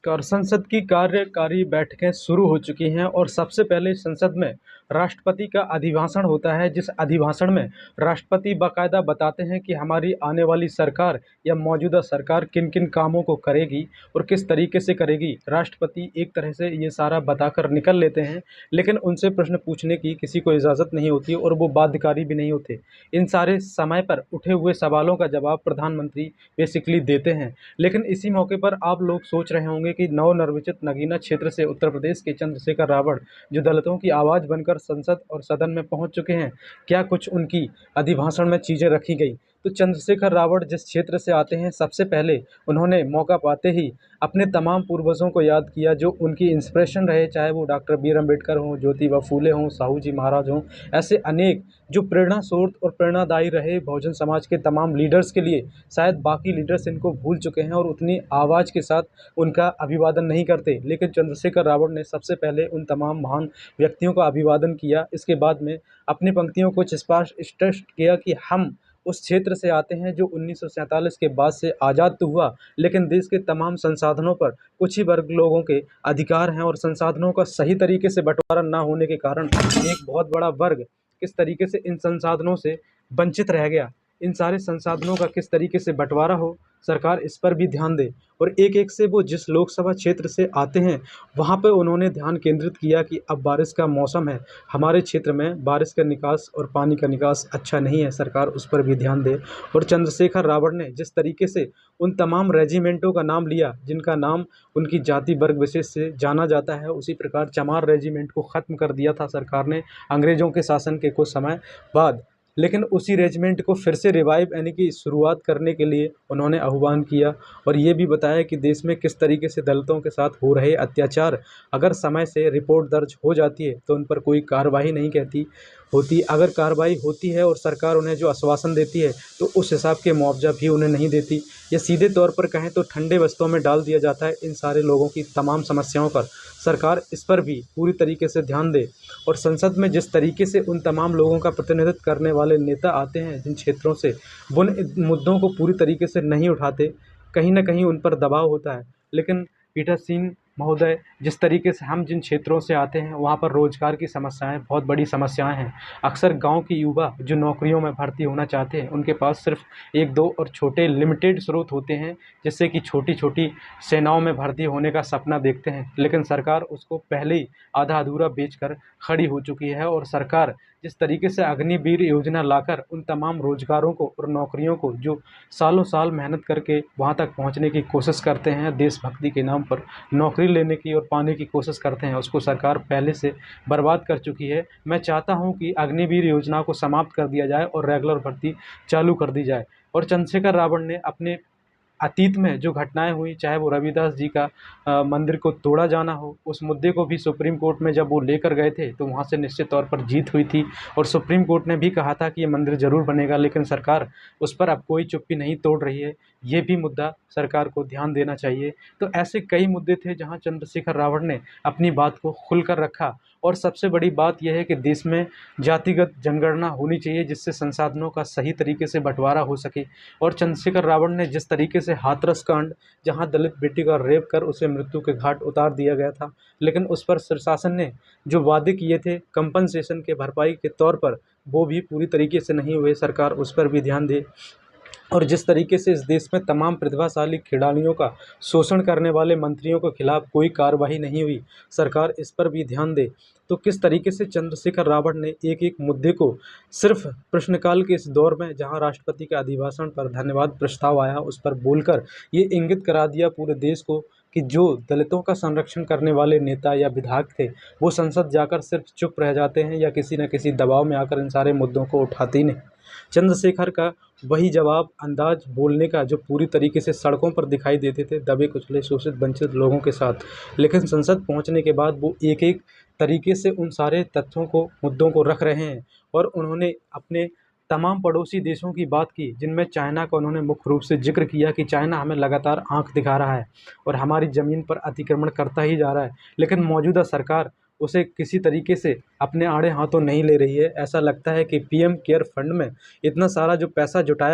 नमस्कार। संसद की कार्यकारी बैठकें शुरू हो चुकी हैं और सबसे पहले संसद में राष्ट्रपति का अभिभाषण होता है, जिस अभिभाषण में राष्ट्रपति बाकायदा बताते हैं कि हमारी आने वाली सरकार या मौजूदा सरकार किन-किन कामों को करेगी और किस तरीके से करेगी। राष्ट्रपति एक तरह से ये सारा बताकर निकल लेते हैं, लेकिन उनसे प्रश्न पूछने की किसी को इजाज़त नहीं होती और वो बाध्यकारी भी नहीं होते। इन सारे समय पर उठे हुए सवालों का जवाब प्रधानमंत्री बेसिकली देते हैं। लेकिन इसी मौके पर आप लोग सोच रहे होंगे कि नवनिर्वाचित नगीना क्षेत्र से उत्तर प्रदेश के चंद्रशेखर रावण जो दलितों की आवाज़ बनकर संसद और सदन में पहुंच चुके हैं, क्या कुछ उनकी अभिभाषण में चीज़ें रखी गई? तो चंद्रशेखर रावण जिस क्षेत्र से आते हैं, सबसे पहले उन्होंने मौका पाते ही अपने तमाम पूर्वजों को याद किया जो उनकी इंस्पिरेशन रहे, चाहे वो डॉक्टर बी आर अम्बेडकर हों, ज्योतिबा फूले हों, साहू जी महाराज हों। ऐसे अनेक जो प्रेरणा स्रोत और प्रेरणादायी रहे बहुजन समाज के तमाम लीडर्स के लिए। शायद बाकी लीडर्स इनको भूल चुके हैं और उतनी आवाज़ के साथ उनका अभिवादन नहीं करते, लेकिन चंद्रशेखर रावण ने सबसे पहले उन तमाम महान व्यक्तियों का अभिवादन किया। इसके बाद में अपनी पंक्तियों को स्पष्ट किया कि हम उस क्षेत्र से आते हैं जो 1947 के बाद से आज़ाद तो हुआ, लेकिन देश के तमाम संसाधनों पर कुछ ही वर्ग लोगों के अधिकार हैं और संसाधनों का सही तरीके से बंटवारा ना होने के कारण एक बहुत बड़ा वर्ग किस तरीके से इन संसाधनों से वंचित रह गया। इन सारे संसाधनों का किस तरीके से बंटवारा हो, सरकार इस पर भी ध्यान दे। और एक-एक से वो जिस लोकसभा क्षेत्र से आते हैं, वहाँ पे उन्होंने ध्यान केंद्रित किया कि अब बारिश का मौसम है, हमारे क्षेत्र में बारिश का निकास और पानी का निकास अच्छा नहीं है, सरकार उस पर भी ध्यान दे। और चंद्रशेखर रावण ने जिस तरीके से उन तमाम रेजिमेंटों का नाम लिया, जिनका नाम उनकी जाति वर्ग विशेष से जाना जाता है, उसी प्रकार चमार रेजिमेंट को ख़त्म कर दिया था सरकार ने अंग्रेज़ों के शासन के कुछ समय बाद। लेकिन उसी रेजिमेंट को फिर से रिवाइव यानी कि शुरुआत करने के लिए उन्होंने आह्वान किया और ये भी बताया कि देश में किस तरीके से दलितों के साथ हो रहे अत्याचार अगर समय से रिपोर्ट दर्ज हो जाती है तो उन पर कोई कार्रवाई नहीं कहती होती। अगर कार्रवाई होती है और सरकार उन्हें जो आश्वासन देती है तो उस हिसाब के मुआवजा भी उन्हें नहीं देती, या सीधे तौर पर कहें तो ठंडे बस्तों में डाल दिया जाता है इन सारे लोगों की तमाम समस्याओं पर। सरकार इस पर भी पूरी तरीके से ध्यान दे और संसद में जिस तरीके से उन तमाम लोगों का प्रतिनिधित्व करने वाले नेता आते हैं जिन क्षेत्रों से, वो उन मुद्दों को पूरी तरीके से नहीं उठाते, कहीं न कहीं उन पर दबाव होता है। लेकिन पीटर सिंह महोदय जिस तरीके से हम जिन क्षेत्रों से आते हैं वहाँ पर रोज़गार की समस्याएँ बहुत बड़ी समस्याएँ हैं। अक्सर गाँव की युवा जो नौकरियों में भर्ती होना चाहते हैं, उनके पास सिर्फ 1-2 और छोटे लिमिटेड स्रोत होते हैं, जिससे कि छोटी-छोटी सेनाओं में भर्ती होने का सपना देखते हैं। लेकिन सरकार उसको पहले ही आधा-अधूरा बेचकर खड़ी हो चुकी है और सरकार जिस तरीके से अग्निवीर योजना लाकर उन तमाम रोज़गारों को और नौकरियों को जो सालों साल मेहनत करके वहाँ तक पहुँचने की कोशिश करते हैं, देशभक्ति के नाम पर नौकरी लेने की और पाने की कोशिश करते हैं, उसको सरकार पहले से बर्बाद कर चुकी है। मैं चाहता हूँ कि अग्निवीर योजना को समाप्त कर दिया जाए और रेगुलर भर्ती चालू कर दी जाए। और चंद्रशेखर रावण ने अपने अतीत में जो घटनाएँ हुई, चाहे वो रविदास जी का मंदिर को तोड़ा जाना हो, उस मुद्दे को भी सुप्रीम कोर्ट में जब वो लेकर गए थे तो वहाँ से निश्चित तौर पर जीत हुई थी और सुप्रीम कोर्ट ने भी कहा था कि ये मंदिर ज़रूर बनेगा, लेकिन सरकार उस पर अब कोई चुप्पी नहीं तोड़ रही है। ये भी मुद्दा सरकार को ध्यान देना चाहिए। तो ऐसे कई मुद्दे थे जहाँ चंद्रशेखर रावण ने अपनी बात को खुलकर रखा और सबसे बड़ी बात यह है कि देश में जातिगत जनगणना होनी चाहिए जिससे संसाधनों का सही तरीके से बँटवारा हो सके। और चंद्रशेखर रावण ने जिस तरीके से हाथरस कांड, जहाँ दलित बेटी का रेप कर उसे मृत्यु के घाट उतार दिया गया था, लेकिन उस पर शासन ने जो वादे किए थे कंपनसेशन के भरपाई के तौर पर, वो भी पूरी तरीके से नहीं हुए। सरकार उस पर भी ध्यान दे। और जिस तरीके से इस देश में तमाम प्रतिभाशाली खिलाड़ियों का शोषण करने वाले मंत्रियों के खिलाफ कोई कार्रवाई नहीं हुई, सरकार इस पर भी ध्यान दे। तो किस तरीके से चंद्रशेखर रावण ने एक-एक मुद्दे को सिर्फ प्रश्नकाल के इस दौर में जहां राष्ट्रपति के अभिभाषण पर धन्यवाद प्रस्ताव आया उस पर बोलकर ये इंगित करा दिया पूरे देश को कि जो दलितों का संरक्षण करने वाले नेता या विधायक थे, वो संसद जाकर सिर्फ चुप रह जाते हैं या किसी न किसी दबाव में आकर इन सारे मुद्दों को उठाते ही नहीं। चंद्रशेखर का वही जवाब अंदाज बोलने का जो पूरी तरीके से सड़कों पर दिखाई देते थे दबे कुचले शोषित वंचित लोगों के साथ, लेकिन संसद पहुंचने के बाद वो एक-एक तरीके से उन सारे तथ्यों को, मुद्दों को रख रहे हैं। और उन्होंने अपने तमाम पड़ोसी देशों की बात की, जिनमें चाइना का उन्होंने मुख्य रूप से ज़िक्र किया कि चाइना हमें लगातार आँख दिखा रहा है और हमारी ज़मीन पर अतिक्रमण करता ही जा रहा है, लेकिन मौजूदा सरकार उसे किसी तरीके से अपने आड़े हाथों नहीं ले रही है। ऐसा लगता है कि पीएम केयर फंड में इतना सारा जो पैसा जुटाया